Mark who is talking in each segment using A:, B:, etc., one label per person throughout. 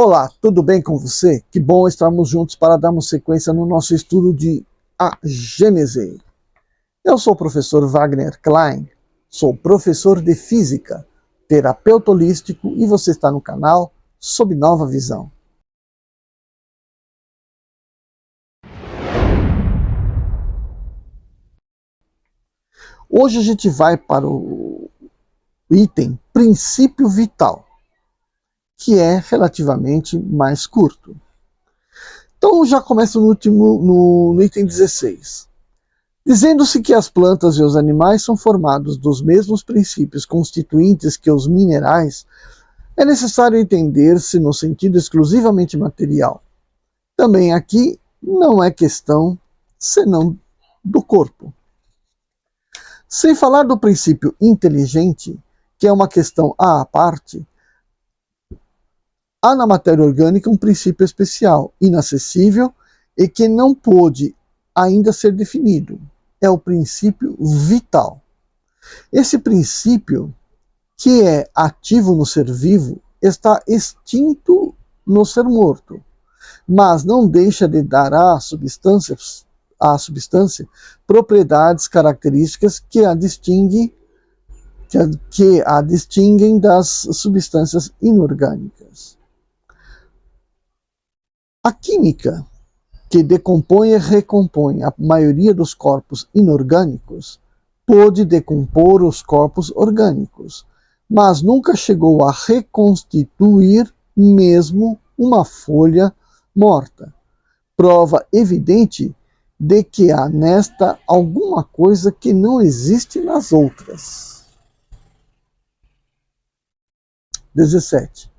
A: Olá, tudo bem com você? Que bom estarmos juntos para darmos sequência no nosso estudo de A Gênese. Eu sou o professor Wagner Klein, sou professor de Física, terapeuta holístico e você está no canal Sob Nova Visão. Hoje a gente vai para o item Princípio Vital, que é relativamente mais curto. Então já começa no item 16. Dizendo-se que as plantas e os animais são formados dos mesmos princípios constituintes que os minerais, é necessário entender-se no sentido exclusivamente material. Também aqui não é questão senão do corpo. Sem falar do princípio inteligente, que é uma questão à parte, há na matéria orgânica um princípio especial, inacessível e que não pôde ainda ser definido. É o princípio vital. Esse princípio, que é ativo no ser vivo, está extinto no ser morto, mas não deixa de dar à substância propriedades características que a distinguem das substâncias inorgânicas. A química, que decompõe e recompõe a maioria dos corpos inorgânicos, pôde decompor os corpos orgânicos, mas nunca chegou a reconstituir mesmo uma folha morta. Prova evidente de que há nesta alguma coisa que não existe nas outras. 17.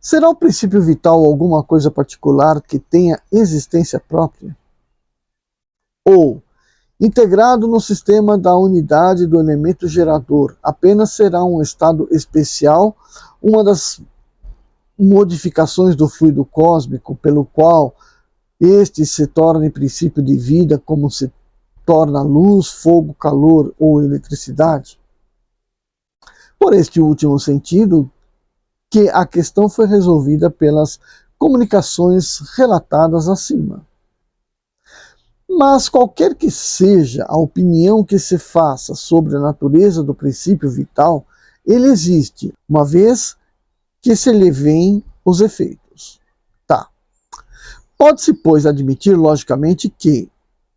A: Será o princípio vital alguma coisa particular que tenha existência própria? Ou, integrado no sistema da unidade do elemento gerador, apenas será um estado especial, uma das modificações do fluido cósmico, pelo qual este se torna em princípio de vida, como se torna luz, fogo, calor ou eletricidade? Por este último sentido, que a questão foi resolvida pelas comunicações relatadas acima. Mas qualquer que seja a opinião que se faça sobre a natureza do princípio vital, ele existe, uma vez que se lhe veem os efeitos. Tá. Pode-se, pois, admitir logicamente que,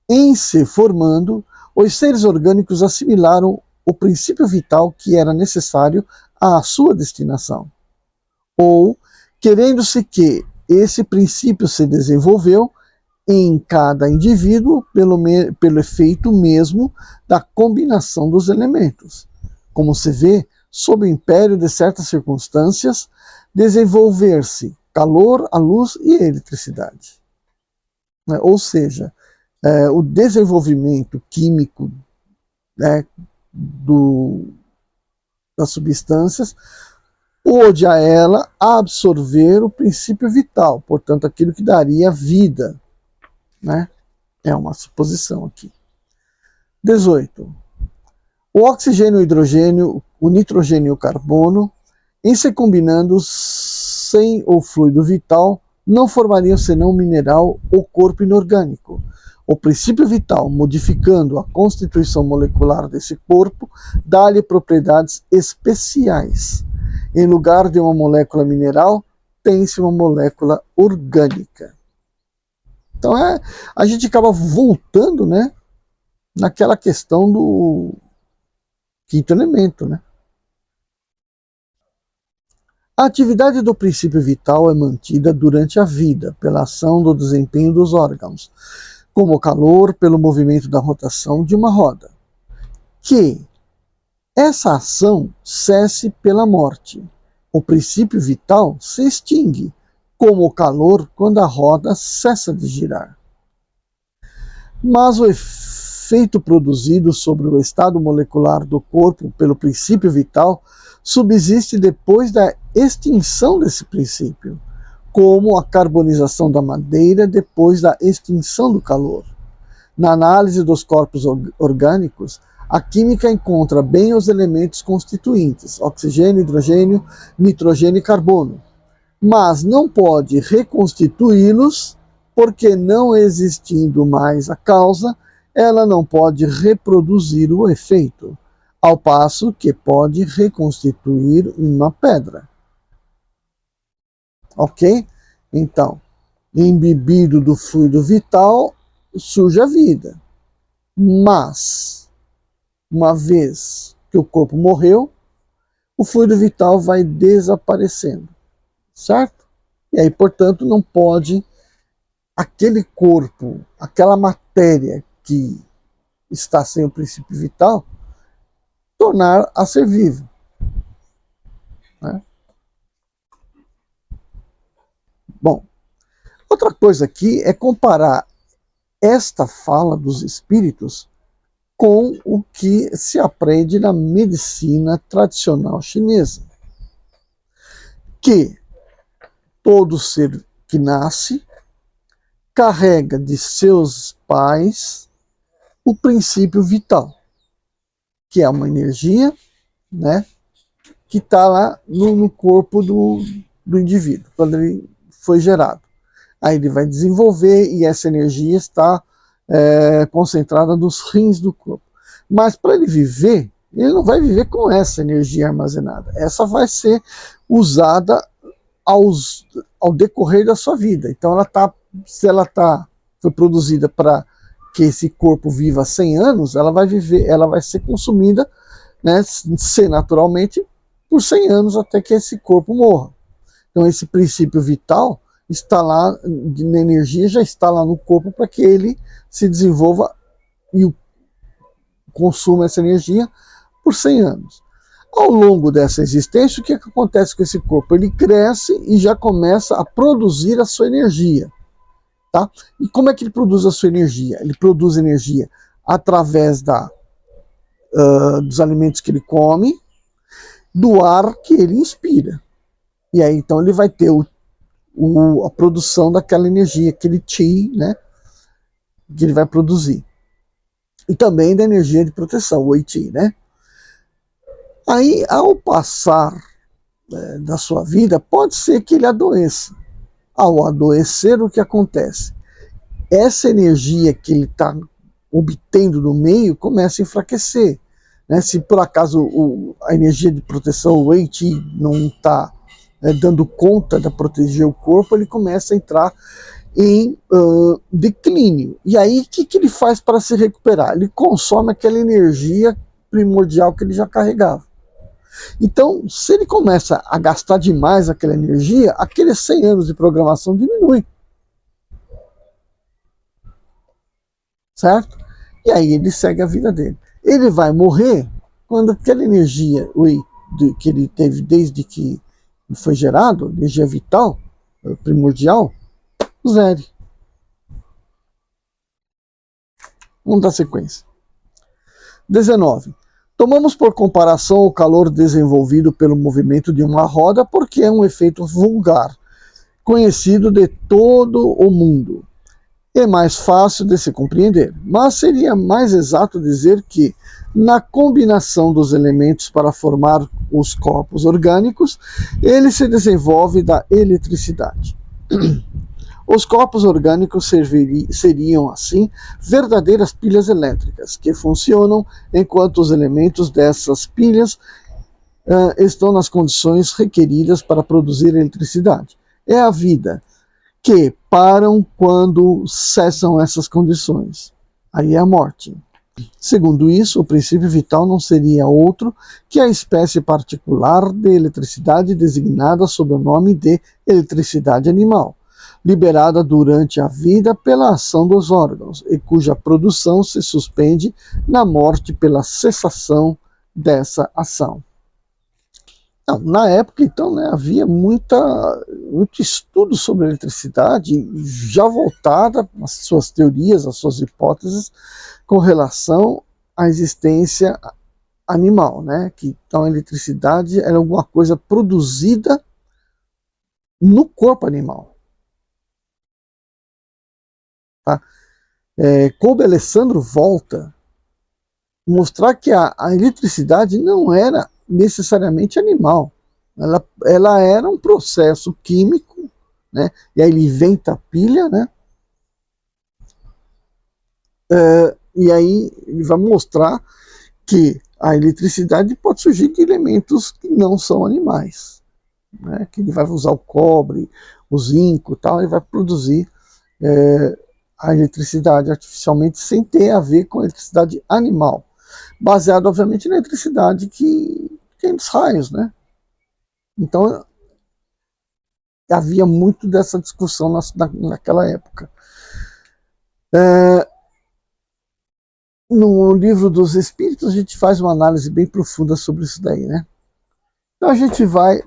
A: em se formando, os seres orgânicos assimilaram o princípio vital que era necessário à sua destinação. Ou, querendo-se que esse princípio se desenvolveu em cada indivíduo pelo efeito mesmo da combinação dos elementos. Como se vê, sob o império de certas circunstâncias, desenvolver-se calor, a luz e a eletricidade. Ou seja, o desenvolvimento químico das substâncias pôde a ela absorver o princípio vital, portanto, aquilo que daria vida. É uma suposição aqui. 18. O oxigênio, o hidrogênio, o nitrogênio e o carbono, em se combinando sem o fluido vital, não formariam senão um mineral ou corpo inorgânico. O princípio vital, modificando a constituição molecular desse corpo, dá-lhe propriedades especiais. Em lugar de uma molécula mineral, tem-se uma molécula orgânica. Então a gente acaba voltando, naquela questão do quinto elemento, A atividade do princípio vital é mantida durante a vida pela ação do desempenho dos órgãos, como o calor pelo movimento da rotação de uma roda. Que essa ação cesse pela morte. O princípio vital se extingue, como o calor quando a roda cessa de girar. Mas o efeito produzido sobre o estado molecular do corpo pelo princípio vital subsiste depois da extinção desse princípio, como a carbonização da madeira depois da extinção do calor. Na análise dos corpos orgânicos, a química encontra bem os elementos constituintes, oxigênio, hidrogênio, nitrogênio e carbono. mas não pode reconstituí-los, porque não existindo mais a causa, ela não pode reproduzir o efeito, ao passo que pode reconstituir uma pedra. Ok? Então, embebido do fluido vital, surge a vida. Mas, uma vez que o corpo morreu, o fluido vital vai desaparecendo, certo? E aí, portanto, não pode aquele corpo, aquela matéria que está sem o princípio vital, tornar a ser vivo. Né? Bom, outra coisa aqui é comparar esta fala dos espíritos com o que se aprende na medicina tradicional chinesa, que todo ser que nasce carrega de seus pais o princípio vital, que é uma energia, né, que está lá no corpo do indivíduo, quando ele foi gerado. Aí ele vai desenvolver e essa energia está concentrada nos rins do corpo. Mas para ele viver, ele não vai viver com essa energia armazenada. Essa vai ser usada ao decorrer da sua vida. Então, se ela foi produzida para que esse corpo viva 100 anos, ela vai ser consumida, né, naturalmente, por 100 anos até que esse corpo morra. Então, esse princípio vital está lá, na energia já está lá no corpo para que ele se desenvolva e consuma essa energia por 100 anos. Ao longo dessa existência, o que acontece com esse corpo? Ele cresce e já começa a produzir a sua energia. Tá? E como é que ele produz a sua energia? Ele produz energia através dos alimentos que ele come, do ar que ele inspira. E aí, então, ele vai ter a produção daquela energia, aquele chi, né, que ele vai produzir. E também da energia de proteção, o Wei Chi, né? Aí, ao passar da sua vida, pode ser que ele adoeça. Ao adoecer, o que acontece? Essa energia que ele está obtendo no meio começa a enfraquecer. Né? Se por acaso a energia de proteção, o Wei Chi, não está dando conta de proteger o corpo, ele começa a entrar em declínio. E aí, o que ele faz para se recuperar? Ele consome aquela energia primordial que ele já carregava. Então, se ele começa a gastar demais aquela energia, aqueles 100 anos de programação diminui. Certo? E aí ele segue a vida dele. Ele vai morrer quando aquela energia que ele teve desde que foi gerado, energia vital, primordial, zere. Vamos dar sequência. 19. Tomamos por comparação o calor desenvolvido pelo movimento de uma roda porque é um efeito vulgar, conhecido de todo o mundo. É mais fácil de se compreender, mas seria mais exato dizer que, na combinação dos elementos para formar os corpos orgânicos, ele se desenvolve da eletricidade. Os corpos orgânicos seriam, assim, verdadeiras pilhas elétricas, que funcionam enquanto os elementos dessas pilhas estão nas condições requeridas para produzir eletricidade. É a vida, que param quando cessam essas condições. Aí é a morte. Segundo isso, o princípio vital não seria outro que a espécie particular de eletricidade designada sob o nome de eletricidade animal, liberada durante a vida pela ação dos órgãos e cuja produção se suspende na morte pela cessação dessa ação. Não, na época, então, né, havia muito estudo sobre eletricidade, já voltada às suas teorias, às suas hipóteses, com relação à existência animal, né? Que então a eletricidade era alguma coisa produzida no corpo animal. Tá? Kobe Alessandro volta a mostrar que a eletricidade não era necessariamente animal. Ela era um processo químico, né? E aí ele inventa a pilha, né? E aí ele vai mostrar que a eletricidade pode surgir de elementos que não são animais, né? Que ele vai usar o cobre, o zinco e tal, e vai produzir a eletricidade artificialmente sem ter a ver com a eletricidade animal, baseado obviamente na eletricidade que tem dos raios, né? Então havia muito dessa discussão naquela época. No livro dos Espíritos a gente faz uma análise bem profunda sobre isso daí, né? Então a gente vai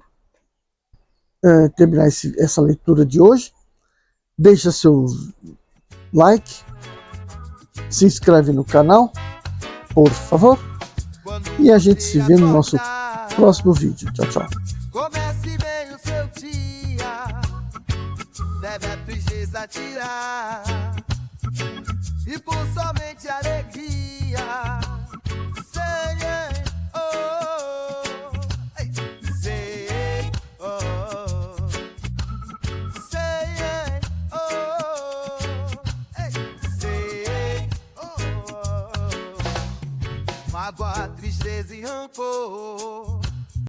A: terminar essa leitura de hoje. Deixa seu like, se inscreve no canal, por favor, e a gente se vê no nosso próximo vídeo. Tchau, tchau.
B: Comece bem o seu dia, deve a tristeza tirar, e por somente alegria, sei, oh, ei, sei, oh, sei, oh, ei, sei, oh, mágoa, tristeza e rancor